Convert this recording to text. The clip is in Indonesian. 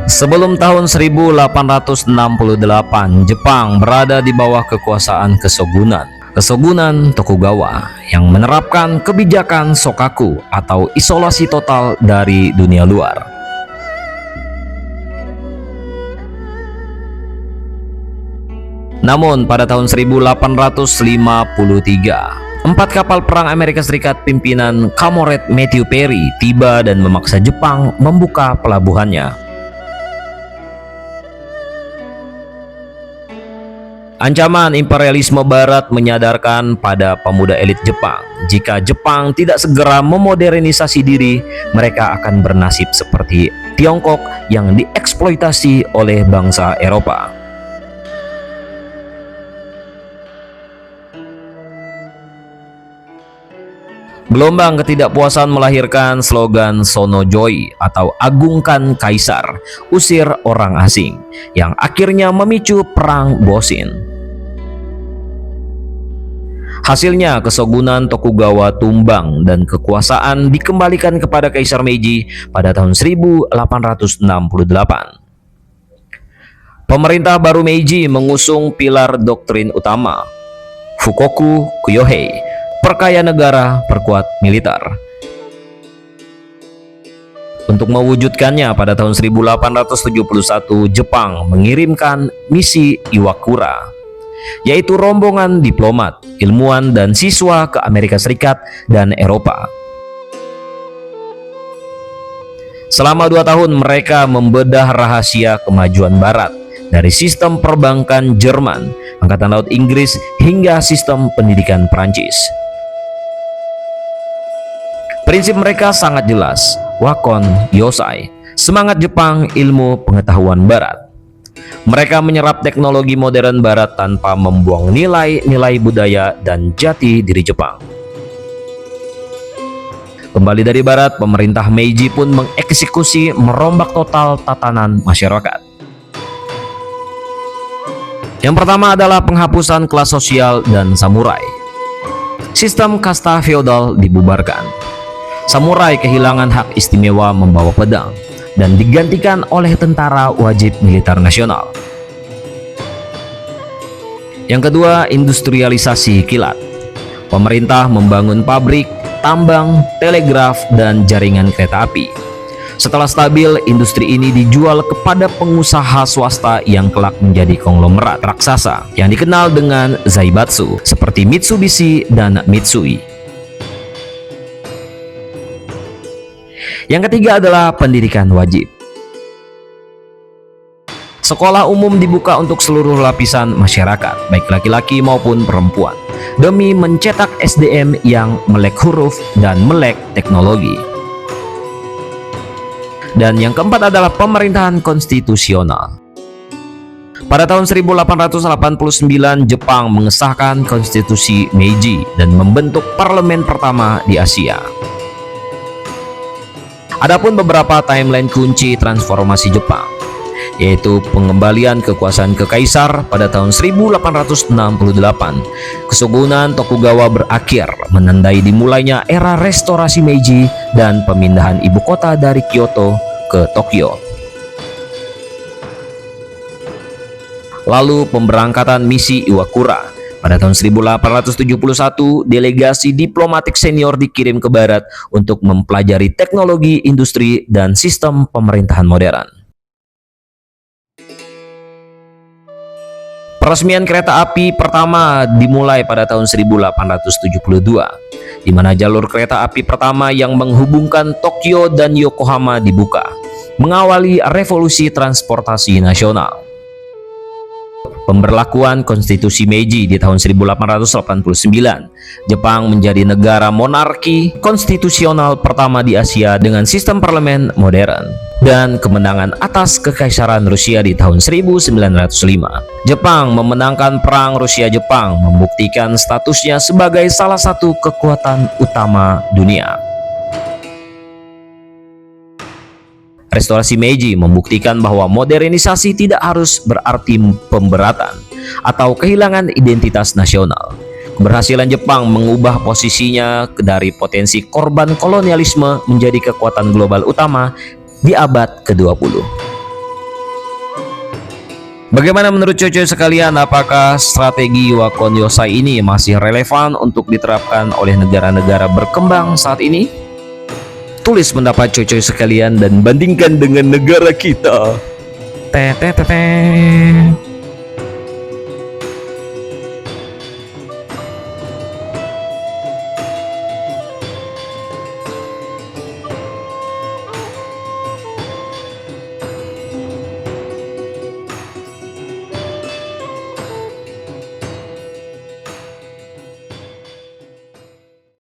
Sebelum tahun 1868, Jepang berada di bawah kekuasaan Kesogunan Tokugawa yang menerapkan kebijakan Shokaku atau isolasi total dari dunia luar. Namun pada tahun 1853, 4 kapal perang Amerika Serikat pimpinan Comrade Matthew Perry tiba dan memaksa Jepang membuka pelabuhannya. Ancaman imperialisme Barat menyadarkan pada pemuda elit Jepang, jika Jepang tidak segera memodernisasi diri, mereka akan bernasib seperti Tiongkok yang dieksploitasi oleh bangsa Eropa. Gelombang ketidakpuasan melahirkan slogan Sono Joy atau agungkan kaisar, usir orang asing, yang akhirnya memicu perang Boshin. Hasilnya Kesogunan Tokugawa tumbang dan kekuasaan dikembalikan kepada Kaisar Meiji pada tahun 1868. Pemerintah baru Meiji mengusung pilar doktrin utama Fukoku Kyohei, perkaya negara, perkuat militer. Untuk mewujudkannya pada tahun 1871, Jepang mengirimkan misi Iwakura, yaitu rombongan diplomat, ilmuwan, dan siswa ke Amerika Serikat dan Eropa. Selama 2 tahun mereka membedah rahasia kemajuan Barat, dari sistem perbankan Jerman, Angkatan Laut Inggris, hingga sistem pendidikan Prancis. Prinsip mereka sangat jelas, Wakon Yosai, semangat Jepang, ilmu pengetahuan Barat. Mereka menyerap teknologi modern Barat tanpa membuang nilai-nilai budaya dan jati diri Jepang. Kembali dari Barat, pemerintah Meiji pun mengeksekusi merombak total tatanan masyarakat. Yang pertama adalah penghapusan kelas sosial dan samurai. Sistem kasta feodal dibubarkan. Samurai kehilangan hak istimewa membawa pedang dan digantikan oleh tentara wajib militer nasional. Yang kedua, industrialisasi kilat. Pemerintah membangun pabrik, tambang, telegraf, dan jaringan kereta api. Setelah stabil, industri ini dijual kepada pengusaha swasta yang kelak menjadi konglomerat raksasa yang dikenal dengan Zaibatsu, seperti Mitsubishi dan Mitsui. Yang ketiga adalah pendidikan wajib. Sekolah umum dibuka untuk seluruh lapisan masyarakat, baik laki-laki maupun perempuan, demi mencetak SDM yang melek huruf dan melek teknologi. Dan yang keempat adalah pemerintahan konstitusional. Pada tahun 1889, Jepang mengesahkan konstitusi Meiji dan membentuk parlemen pertama di Asia. Adapun beberapa timeline kunci transformasi Jepang, yaitu pengembalian kekuasaan ke kaisar pada tahun 1868. Kesogunan Tokugawa berakhir, menandai dimulainya era restorasi Meiji dan pemindahan ibu kota dari Kyoto ke Tokyo. Lalu pemberangkatan misi Iwakura. Pada tahun 1871, delegasi diplomatik senior dikirim ke Barat untuk mempelajari teknologi industri dan sistem pemerintahan modern. Peresmian kereta api pertama dimulai pada tahun 1872, di mana jalur kereta api pertama yang menghubungkan Tokyo dan Yokohama dibuka, mengawali revolusi transportasi nasional. Pemberlakuan konstitusi Meiji di tahun 1889, Jepang menjadi negara monarki konstitusional pertama di Asia dengan sistem parlemen modern. Dan kemenangan atas kekaisaran Rusia di tahun 1905. Jepang memenangkan perang Rusia-Jepang, membuktikan statusnya sebagai salah satu kekuatan utama dunia. Restorasi Meiji membuktikan bahwa modernisasi tidak harus berarti pemberatan atau kehilangan identitas nasional. Keberhasilan Jepang mengubah posisinya dari potensi korban kolonialisme menjadi kekuatan global utama di abad ke-20. Bagaimana menurut coy-coy sekalian, apakah strategi Wakon Yosai ini masih relevan untuk diterapkan oleh negara-negara berkembang saat ini? Tulis pendapat coy-coy sekalian dan bandingkan dengan negara kita. Teh.